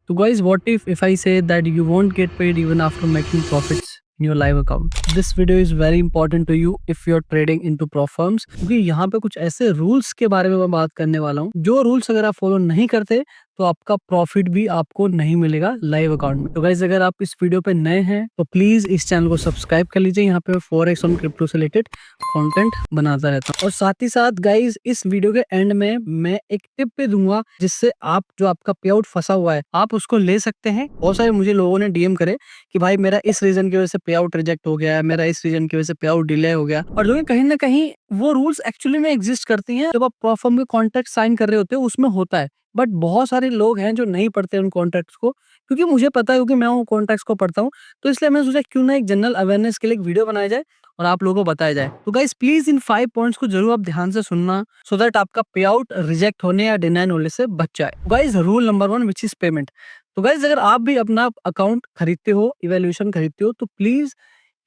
So guys, what if I say that you won't get paid even after making profits in your live account? This video is very important to you if you're trading into prop firms, क्योंकि यहाँ पे कुछ ऐसे rules के बारे में मैं बात करने वाला हूँ जो रूल्स अगर आप फॉलो नहीं करते तो आपका प्रॉफिट भी आपको नहीं मिलेगा लाइव अकाउंट में। तो गाइज अगर आप इस वीडियो पे नए हैं तो प्लीज इस चैनल को सब्सक्राइब कर लीजिए। यहाँ पे मैं फॉरेक्स और क्रिप्टो से रिलेटेड कंटेंट बनाता रहता हूँ। और साथ ही साथ गाइज इस वीडियो के एंड में मैं एक टिप पे दूंगा जिससे आप जो आपका पे आउट फंसा हुआ है आप उसको ले सकते हैं। बहुत सारे मुझे लोगों ने डीएम करे कि भाई मेरा इस रीजन की वजह से पे आउट रिजेक्ट हो गया है, मेरा इस रीजन की वजह से पे आउट डिले हो गया। और जो कहीं ना कहीं वो रूल्स एक्चुअली में एग्जिस्ट करती हैं। जब आप प्रोफर्म के कॉन्ट्रैक्ट साइन कर रहे होते हो उसमें होता है, बट बहुत सारे लोग हैं जो नहीं पढ़ते उन कॉन्ट्रैक्ट्स को। क्योंकि मुझे पता है, क्योंकि मैं उन कॉन्ट्रैक्ट्स को पढ़ता हूँ, तो इसलिए मैंने सोचा क्यों ना एक जनरल अवेयरनेस के लिए एक वीडियो बनाया जाए और आप लोगों को बताया जाए। तो गाइस प्लीज इन 5 पॉइंट्स को जरूर आप ध्यान से सुनना सो दैट आपका पे आउट रिजेक्ट होने या डिनाइन होने से बच जाए। Guys rule number 1 which is payment. तो गाइस अगर आप भी अपना अकाउंट खरीदते हो, इवैल्यूएशन खरीदते हो, तो प्लीज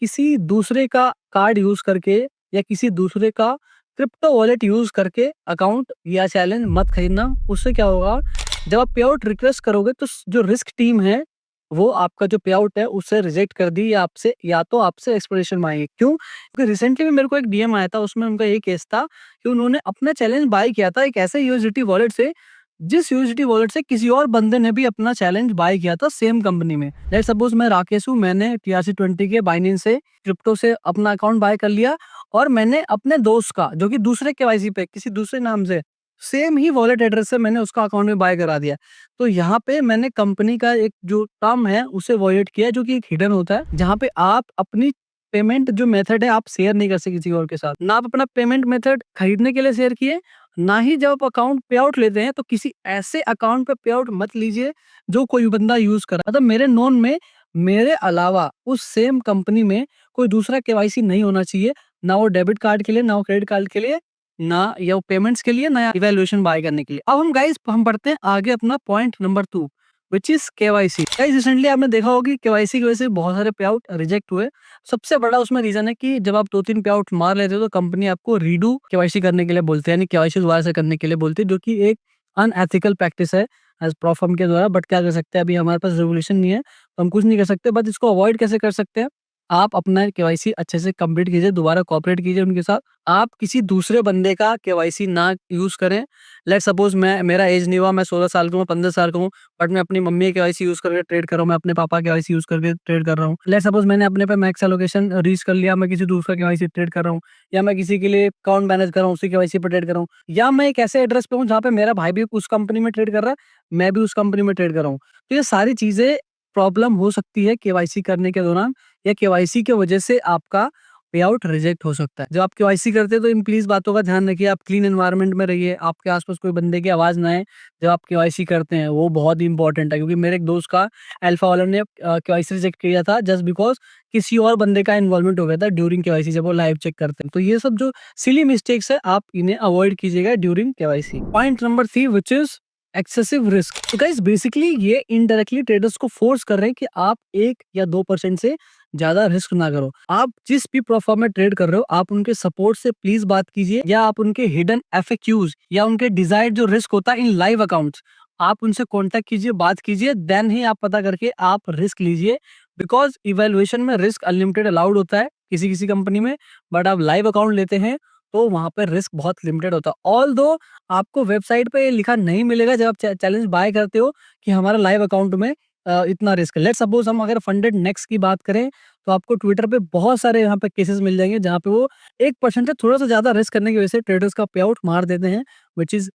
किसी दूसरे का कार्ड यूज करके या किसी दूसरे का क्रिप्टो वॉलेट यूज करके अकाउंट या चैलेंज मत खरीदना। उससे क्या होगा, जब आप पे आउट रिक्वेस्ट करोगे तो जो रिस्क टीम है वो आपका जो पे आउट है उससे रिजेक्ट कर दी या आपसे या तो आपसे एक्सप्लेनेशन मांगे। क्यों? क्योंकि रिसेंटली में मेरे को एक डीएम आया था, उसमें उनका ये केस था कि उन्होंने अपना चैलेंज बाय किया था एक ऐसे यूएसडीटी वॉलेट से जिस यूएसडीटी वॉलेट से किसी और बंदे ने भी अपना चैलेंज बाय किया था सेम कंपनी में। लेट सपोज मैं राकेश हूँ, मैंने TRC20 के बाइनेंस से क्रिप्टो से अपना अकाउंट बाय कर लिया और मैंने अपने दोस्त का जो कि दूसरे केवाईसी पे किसी दूसरे नाम से सेम ही वॉलेट एड्रेस से मैंने उसका अकाउंट में बाय करा दिया। तो यहाँ पे मैंने कंपनी का एक जो टर्म है उसे वॉयलेट किया जो कि एक हिडन होता है, जहाँ पे आप अपनी पेमेंट जो मेथड है आप शेयर नहीं कर सकते किसी और के साथ। ना आप अपना पेमेंट मेथड खरीदने के लिए शेयर किए, ना ही जब आप अकाउंट पे आउट लेते हैं तो किसी ऐसे अकाउंट पे पे आउट मत लीजिए जो कोई बंदा यूज कर रहा है। मतलब मेरे नोन में मेरे अलावा उस सेम कंपनी में कोई दूसरा केवाईसी नहीं होना चाहिए, ना वो डेबिट कार्ड के लिए, ना वो क्रेडिट कार्ड के लिए, ना या वो पेमेंट्स के लिए, ना इवैल्यूएशन बाय करने के लिए। अब हम गाइस हम पढ़ते हैं आगे अपना point number 2 which is KYC. Guys recently आपने देखा होगा कि केवाईसी की वजह से बहुत सारे पे आउट रिजेक्ट हुए। सबसे बड़ा उसमें रीजन है कि जब आप 2-3 पे आउट मार लेते हो तो कंपनी आपको रीडू केवाईसी करने के लिए बोलते हैं, यानी केवाईसी दोबारा से करने के लिए बोलती है, जो कि एक अनएथिकल प्रैक्टिस है एज प्रोफर्म के द्वारा। बट क्या कर सकते हैं, अभी हमारे पास रेगुलेशन नहीं है तो हम कुछ नहीं कर सकते। बट इसको अवॉइड कैसे कर सकते हैं, आप अपना केवाईसी अच्छे से कंप्लीट कीजिए, दोबारा कोऑपरेट कीजिए उनके साथ। आप किसी दूसरे बंदे का केवाईसी ना यूज करें। लेट सपोज मैं मेरा एज नहीं हुआ, मैं 16 साल का हूँ, 15 साल का हूँ, बट मैं अपनी मम्मी के केवाईसी यूज करके ट्रेड कर रहा हूँ, मैं अपने पापा के केवाईसी यूज करके ट्रेड कर रहा हूँ। लेट सपोज मैंने अपने पे मैक्स एलोकेशन रीच कर लिया, मैं किसी दूसरा केवाईसी ट्रेड कर रहा हूँ, या मैं किसी के लिए अकाउंट मैनेज कर रहा हूँ उसी केवाईसी पे ट्रेड कर रहा हूँ, या मैं एक ऐसे एड्रेस पे हूँ जहाँ पे मेरा भाई भी उस कंपनी में ट्रेड कर रहा है, मैं भी उस कंपनी में ट्रेड कर रहा हूँ। तो ये सारी चीजें प्रॉब्लम हो सकती है केवाईसी करने के दौरान, या केवाईसी की वजह से आपका पे आउट रिजेक्ट हो सकता है। जब आप केवाईसी करते हैं तो इन प्लीज बातों का ध्यान रखिए, आप क्लीन एनवायरनमेंट में रहिए, आपके आसपास कोई बंदे की आवाज ना आए जब आप केवाईसी करते हैं, वो बहुत ही इंपॉर्टेंट है। क्योंकि मेरे एक दोस्त का अल्फा वाले ने केवाईसी रिजेक्ट किया था जस्ट बिकॉज किसी और बंदे का इन्वॉल्वमेंट हो गया था ड्यूरिंग केवाईसी जब वो लाइव चेक करते हैं। तो ये सब जो सिली मिस्टेक्स है आप इन्हें अवॉइड कीजिएगा during KYC. Point number 3 which is excessive risk. तो गाइस बेसिकली ये इनडायरेक्टली ट्रेडर्स को फोर्स कर रहे हैं कि आप 1 या 2% से ज्यादा रिस्क ना करो। आप जिस भी प्लेटफॉर्म में ट्रेड कर रहे हो आप उनके सपोर्ट से प्लीज बात कीजिए, या आप उनके हिडन एफएक्यूज या उनके डिजायर्ड जो रिस्क होता है इन लाइव अकाउंट्स आप उनसे कांटेक्ट कीजिए, बात कीजिए, देन ही आप पता करके आप रिस्क लीजिए। बिकॉज इवेल्युएशन में रिस्क अनलिमिटेड अलाउड होता है किसी किसी कंपनी में, बट आप लाइव अकाउंट लेते हैं तो वहां पर रिस्क बहुत लिमिटेड होता है। ऑल दो आपको वेबसाइट पे लिखा नहीं मिलेगा जब आप चैलेंज बाय करते हो कि हमारा लाइव अकाउंट में इतना रिस्क है। लेट सपोज हम अगर फंडेड नेक्स्ट की बात करें तो आपको ट्विटर पे बहुत सारे यहाँ पे केसेस मिल जाएंगे जहाँ पे वो 1% से थोड़ा सा ज्यादा रिस्क करने की वजह से ट्रेडर्स का पे आउट मार देते हैं, which is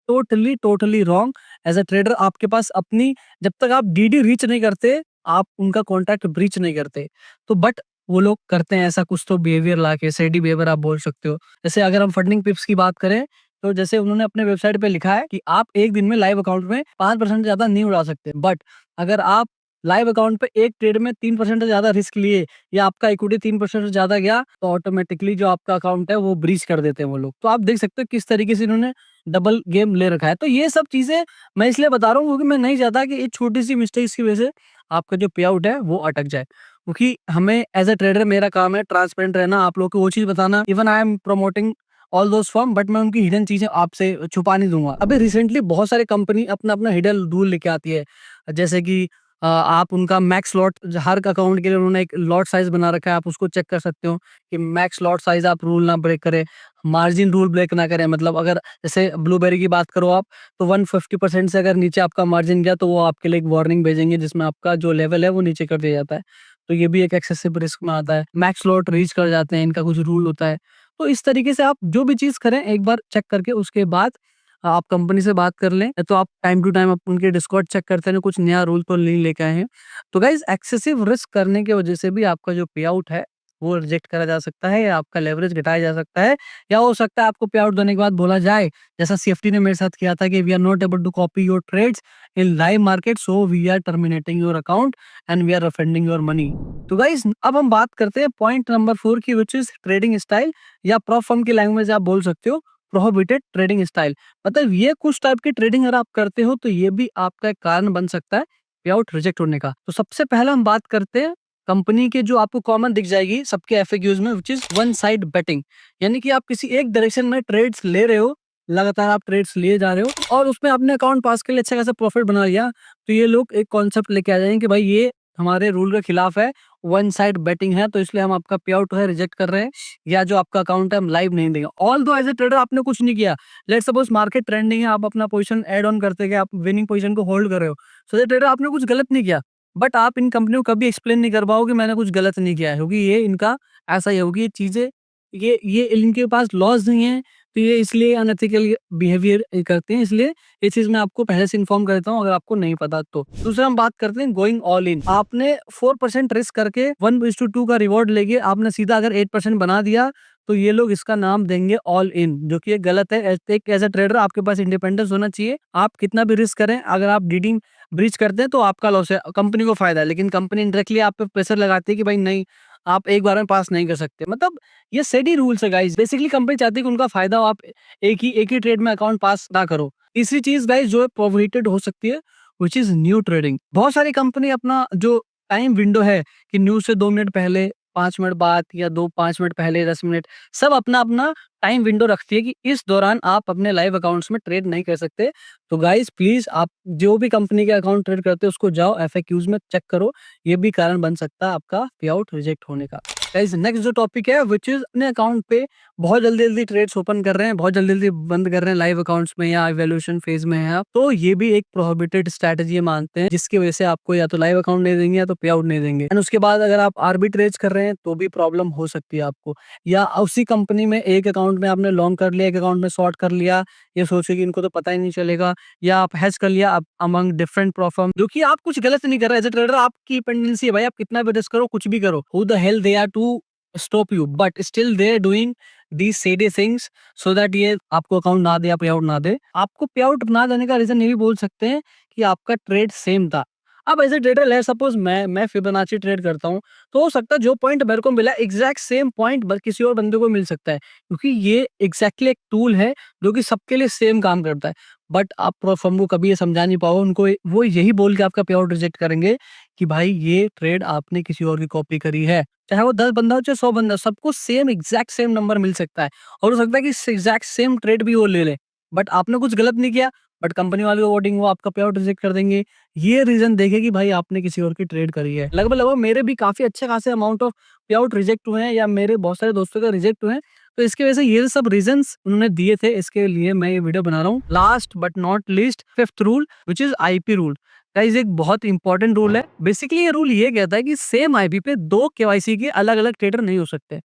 totally totally wrong. As a trader आपके पास अपनी, जब तक आप डीडी रीच नहीं करते आप उनका कॉन्ट्रैक्ट ब्रीच नहीं करते। तो बट वो लोग करते हैं ऐसा कुछ तो बिहेवियर लाके, सेडी बिहेवियर आप बोल सकते हो। जैसे अगर हम फंडिंग पिप्स की बात करें तो जैसे उन्होंने अपने वेबसाइट पे लिखा है कि आप एक दिन में लाइव अकाउंट में 5% से ज्यादा नहीं उड़ा सकते, बट अगर आप लाइव अकाउंट पे एक ट्रेड में 3% से ज्यादा रिस्क लिए या आपका इक्विटी 3% से ज्यादा गया तो ऑटोमेटिकली जो आपका अकाउंट है वो ब्रीच कर देते हैं वो लोग। तो आप देख सकते हो किस तरीके से इन्होंने डबल गेम ले रखा है। तो ये सब चीजें मैं इसलिए बता रहा हूँ क्योंकि मैं नहीं चाहता कि एक छोटी सी मिस्टेक्स की वजह से आपका जो पे आउट है वो अटक जाए। क्योंकि हमें एज अ ट्रेडर मेरा काम है ट्रांसपेरेंट रहना, आप लोग को वो चीज बताना। Even I am promoting all those firm, but मैं उनकी हिडन चीजें आपसे छुपा नहीं दूंगा। अभी रिसेंटली बहुत सारी कंपनी अपना अपना हिडन रूल लेके आती है। जैसे कि आप उनका मैक्स लॉट, हर अकाउंट के लिए उन्होंने एक लॉट साइज़ बना रखा है, आप उसको चेक कर सकते हो कि मैक्स लॉट साइज़ आप रूल ना ब्रेक करें, मार्जिन रूल ब्रेक ना करें। मतलब अगर जैसे ब्लूबेरी की बात करो आप, तो 150% से अगर नीचे आपका मार्जिन गया तो वो आपके लिए एक वार्निंग भेजेंगे जिसमें आपका जो लेवल है वो नीचे कर दिया जाता है। तो ये भी एक एक्सेसिव रिस्क में आता है। मैक्स लॉट रीच कर जाते हैं, इनका कुछ रूल होता है। तो इस तरीके से आप जो भी चीज़ करें एक बार चेक करके उसके बाद आप कंपनी से बात कर लें, तो आप टाइम टू टाइम आप उनके डिस्कॉर्ड चेक करते रहें, कुछ नया रूल तो नहीं लेके आए हैं। तो गाइज़ एक्सेसिव रिस्क करने की वजह से भी आपका जो पे आउट है, वो रिजेक्ट करा जा सकता है या आपका लेवरेज घटाया जा सकता है, या हो सकता है आपको पे आउट देने के बाद बोला जाए, जैसा सीएफटी ने मेरे साथ किया था कि we are not able to copy your trades in live market, so we are terminating your account and we are refunding your money. तो गाइज़ अब हम बात करते हैं पॉइंट नंबर 4 की, व्हिच इज़ ट्रेडिंग स्टाइल, या प्रॉप फर्म की language आप बोल सकते हो प्रोहिबिटेड ट्रेडिंग स्टाइल। मतलब ये कुछ टाइप की ट्रेडिंग अगर आप करते हो तो ये भी आपका एक कारण बन सकता है पे आउट रिजेक्ट होने का। तो सबसे पहला हम बात करते हैं कंपनी के, जो आपको कॉमन दिख जाएगी सबके एफएक्यूज में, which is one side betting. यानी कि आप किसी एक डायरेक्शन में ट्रेड्स ले रहे हो, लगातार आप ट्रेड्स लिए जा रहे हो और उसमें आपने अकाउंट पास के लिए अच्छा खासा प्रॉफिट बना लिया, तो ये लोग एक कॉन्सेप्ट लेके आ जाएंगे कि भाई ये हमारे रूल के खिलाफ है, वन साइड बेटिंग है, तो इसलिए हम आपका पे आउट है रिजेक्ट कर रहे हैं, या जो आपका अकाउंट है हम लाइव नहीं देंगे। ऑल्दो एज ए ट्रेडर आपने कुछ नहीं किया, लेट्स सपोज मार्केट ट्रेंडिंग है, आप अपना पोजीशन ऐड ऑन करते गए, आप विनिंग पोजीशन को होल्ड कर रहे हो, सो एज ए ट्रेडर आपने कुछ गलत नहीं किया, बट आप इन कंपनियों को कभी एक्सप्लेन नहीं कर पाओगे मैंने कुछ गलत नहीं किया है, क्योंकि ये इनका ऐसा ही होगी, ये चीजें, ये इनके पास लॉज नहीं है, तो ये इसलिए अनएथिकल बिहेवियर करते हैं, इसलिए ये चीज मैं आपको पहले से इन्फॉर्म कर देता हूँ अगर आपको नहीं पता तो। दूसरा हम बात करते हैं गोइंग ऑल इन। आपने 4% रिस्क करके 1:2 का रिवॉर्ड लेके आपने सीधा अगर 8% बना दिया, तो ये लोग इसका नाम देंगे ऑल इन, जो कि ये गलत है। एज ए ट्रेडर आपके पास इंडिपेंडेंस होना चाहिए, आप कितना भी रिस्क करें, अगर आप डीडिंग ब्रीच करते हैं तो आपका लॉस है, कंपनी को फायदा है, लेकिन कंपनी डायरेक्टली आप पे प्रेशर लगाती है कि भाई नहीं, आप एक बार में पास नहीं कर सकते। मतलब ये सेडी रूल्स है गाइस, बेसिकली कंपनी चाहती है कि उनका फायदा हो, आप एक ही ट्रेड में अकाउंट पास ना करो। तीसरी चीज गाइस जो प्रोहिबिटेड हो सकती है, व्हिच इज न्यू ट्रेडिंग। बहुत सारी कंपनी अपना जो टाइम विंडो है कि न्यूज से 2 मिनट पहले, 5 मिनट बाद, या 5 मिनट पहले, 10 मिनट, सब अपना अपना टाइम विंडो रखती है कि इस दौरान आप अपने लाइव अकाउंट्स में ट्रेड नहीं कर सकते। तो गाइस प्लीज आप जो भी कंपनी के अकाउंट ट्रेड करते हो उसको जाओ एफएक्यूज में चेक करो, ये भी कारण बन सकता है आपका पे आउट रिजेक्ट होने का। गाइस नेक्स्ट जो टॉपिक है, व्हिच इज अपने अकाउंट पे बहुत जल्दी जल्दी ट्रेड्स ओपन कर रहे हैं, बहुत जल्दी जल्दी बंद कर रहे हैं लाइव अकाउंट्स में, या इवैल्यूएशन फेज में है आप, तो ये भी एक प्रोहिबिटेड स्ट्रेटजी मानते हैं, जिसकी वजह से आपको या तो लाइव अकाउंट नहीं देंगे या तो पे आउट नहीं देंगे। एंड उसके बाद अगर आप आरबी ट्रेड्स कर रहे हैं तो भी प्रॉब्लम हो सकती है आपको, या उसी कंपनी में एक अकाउंट में आपने लॉन्ग कर लिया, एक अकाउंट में शॉर्ट कर लिया, ये सोचे कि इनको तो पता ही नहीं चलेगा, या आप हैश कर लिया अमंग डिफरेंट प्रोफर्म, जो कि आप कुछ गलत नहीं कर रहे एज ए ट्रेडर, आपकी डिपेंडेंसी है भाई, आप कितना भी रिस्क करो, कुछ भी करो, who the hell they are to stop you, but still they are doing these shady things so that ये आपको अकाउंट ना दे या पे आउट ना दे। आपको पे आउट ना देने का रीजन ये भी बोल सकते हैं कि आपका ट्रेड सेम था। अब ऐसे ट्रेडर है, सपोज मैं फिबोनाची ट्रेड करता हूँ, तो हो सकता है जो पॉइंट मेरे को मिला एग्जैक्ट सेम पॉइंट किसी और बंदे को मिल सकता है, क्योंकि ये एग्जैक्टली एक टूल है जो कि सबके लिए सेम काम करता है। बट आप फर्म को कभी ये समझा नहीं पाओ, उनको वो यही बोल के आपका पे आउट रिजेक्ट करेंगे कि भाई ये ट्रेड आपने किसी और की कॉपी करी है, चाहे वो 10 बंदा हो चाहे 100 बंदा, सबको सेम एग्जैक्ट सेम नंबर मिल सकता है, और हो सकता है कि एग्जैक्ट सेम ट्रेड भी वो ले ले, बट आपने कुछ गलत नहीं किया, बट कंपनी वाले को वोटिंग वो आपका पे आउट रिजेक्ट कर देंगे। ये रीजन देखे कि भाई आपने किसी और की ट्रेड करी है। लगभग लगभग मेरे भी काफी अच्छे खासे अमाउंट ऑफ पे आउट रिजेक्ट हुए हैं, या मेरे बहुत सारे दोस्तों का रिजेक्ट हुए हैं, तो इसकी वजह से ये सब रीजंस उन्होंने दिए थे, इसके लिए मैं ये वीडियो बना रहा हूँ। Last but not least, fifth rule, which is IP rule. Guys एक बहुत इंपॉर्टेंट रूल है। बेसिकली ये रूल ये कहता है कि सेम आईपी पे 2 केवाईसी के अलग अलग ट्रेडर नहीं हो सकते।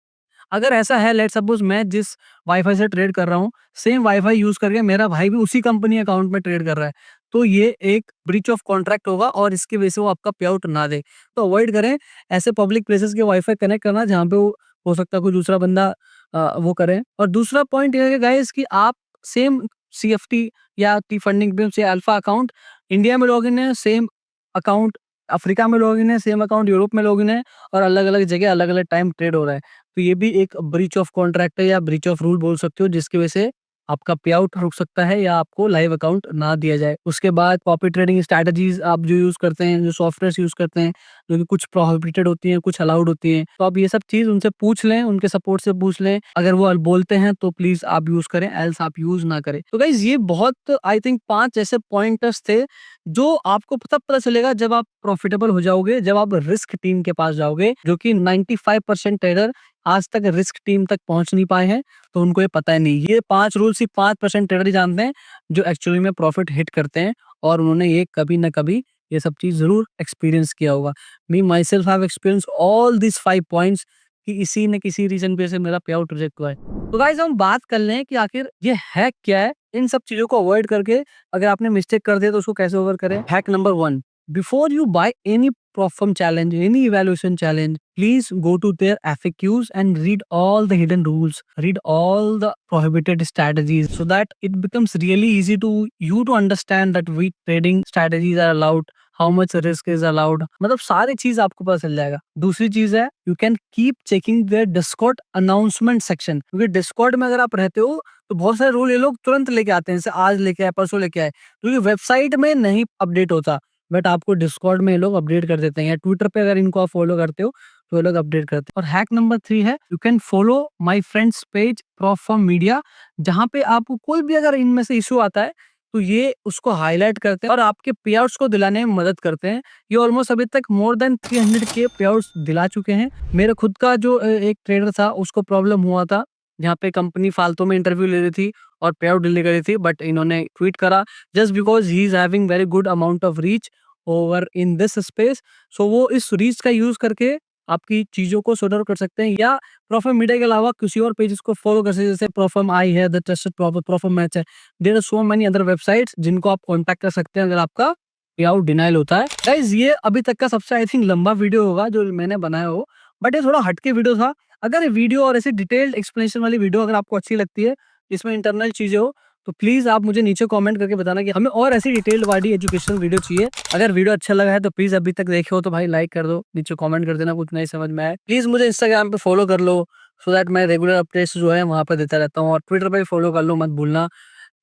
अगर ऐसा है, लेट्स सपोज मैं जिस वाईफाई से ट्रेड कर रहा हूँ, सेम वाईफाई यूज करके मेरा भाई भी उसी कंपनी अकाउंट में ट्रेड कर रहा है, तो ये एक ब्रीच ऑफ कॉन्ट्रैक्ट होगा और इसकी वजह से वो आपका पे आउट ना दे। तो अवॉइड करें ऐसे पब्लिक प्लेसेस के वाईफाई कनेक्ट करना जहाँ पे वो हो सकता है कोई दूसरा बंदा वो करे। और दूसरा पॉइंट ये है गाइस कि आप सेम सीएफटी या टी फंडिंग पे से अल्फा अकाउंट इंडिया में लॉगिन है, सेम अकाउंट अफ्रीका में लॉगिन है, सेम अकाउंट यूरोप में लॉगिन है, और अलग अलग जगह अलग अलग टाइम ट्रेड हो रहा है। तो ये भी एक ब्रीच ऑफ कॉन्ट्रैक्ट है या ब्रीच ऑफ रूल बोल सकते हो, जिसकी वजह से आपका पे आउट रुक सकता है या आपको लाइव अकाउंट ना दिया जाए। उसके बाद कॉपी ट्रेडिंग स्ट्रैटेजीज आप जो यूज करते हैं, जो सॉफ्टवेयर यूज करते हैं, जो कि कुछ प्रोहिबिटेड होती हैं, कुछ अलाउड होती हैं, तो आप ये सब चीज उनसे पूछ लें, उनके सपोर्ट से पूछ लें। अगर वो बोलते हैं तो प्लीज आप यूज करें, एल्स आप यूज ना करें। तो गाइज ये बहुत आई थिंक 5 ऐसे पॉइंटर्स थे जो आपको तब पता चलेगा जब आप प्रॉफिटेबल हो जाओगे, जब आप रिस्क टीम के पास जाओगे, जो कि 95% ट्रेडर आज तक रिस्क टीम तक पहुंच नहीं पाए हैं, तो उनको ये पता ही नहीं। ये 5 रूल सिर्फ 5% ट्रेडर ही जानते हैं जो एक्चुअली में प्रॉफिट हिट करते हैं, और उन्होंने ये कभी ना कभी ये सब चीज जरूर एक्सपीरियंस किया होगा। Me myself have experience all this 5 points कि इसी न किसी रीजन पे से मेरा पे आउट रिजेक्ट हुआ है। तो गाइस हम बात कर लें कि आखिर ये हैक क्या है, इन सब चीजों को अवॉइड करके अगर आपने मिस्टेक कर दिया तो उसको कैसे ओवर करें। Hack number 1, before you by any perform challenge, any evaluation challenge, please go to their FAQs and read all the hidden rules, read all the prohibited strategies, so that it becomes really easy to you to understand that which trading strategies are allowed, how much risk is allowed, मतलब सारी चीज आपको पता चल जाएगा। दूसरी चीज है, you can keep checking their Discord announcement section, क्योंकि Discord में अगर आप रहते हो तो बहुत सारे रूल ये लोग तुरंत लेके आते हैं, जैसे आज लेके आए, परसों लेके आए, क्योंकि वेबसाइट में नहीं अपडेट होता, बट आपको डिस्कॉर्ड में ये लोग अपडेट कर देते हैं, या ट्विटर पे अगर इनको आप फॉलो करते हो तो ये लोग अपडेट करते हैं। और हैक नंबर 3 है, you can follow my friends page platform media, जहां पे आपको कोई भी अगर इनमें से इशू आता है तो ये उसको हाईलाइट करते हैं और आपके पे आउट्स को दिलाने में मदद करते हैं। ये ऑलमोस्ट अभी तक मोर देन 300 के पे आउट्स दिला चुके हैं। मेरे खुद का जो एक ट्रेडर था उसको प्रॉब्लम हुआ था, जहाँ पे कंपनी फालतू में इंटरव्यू ले रही थी और पे आउट डिले कर रही थी, बट इन्होंने ट्वीट करा just because he is having very good amount of reach over in this space, so वो इस रीच का यूज करके आपकी चीजों को सॉर्ट आउट कर सकते हैं, या प्रॉफर्म मीडिया के अलावा किसी और पेजेस को फॉलो कर सकते हैं, जैसे प्रॉफर्म आई है, द ट्रस्टेड प्रॉफर्म मैच है, there are so many other websites जिनको आप कांटेक्ट कर सकते हैं अगर आपका पे आउट डिनाइल होता है। गाइस ये अभी तक का सबसे आई थिंक लंबा वीडियो होगा जो मैंने बनाया हो, बट ये थोड़ा हटके वीडियो था। अगर ये वीडियो और ऐसी डिटेल्ड एक्सप्लेनेशन वाली वीडियो अगर आपको अच्छी लगती है, जिसमें इंटरनल चीजें हो, तो प्लीज आप मुझे नीचे कमेंट करके बताना कि हमें और ऐसी डिटेल्ड वाली एजुकेशनल वीडियो चाहिए। अगर वीडियो अच्छा लगा है तो प्लीज अभी तक देखे हो तो भाई लाइक कर दो, नीचे कमेंट कर देना कुछ नहीं समझ में आए। प्लीज मुझे इंस्टाग्राम पे फॉलो कर लो, सो दैट मैं रेगुलर अपडेट्स जो है वहां पर देता रहता हूँ, और ट्विटर पे भी फॉलो कर लो मत भूलना।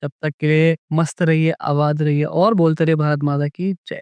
तब तक के लिए मस्त रहिए, आबाद रहिए और बोलते रहिए भारत माता की जय।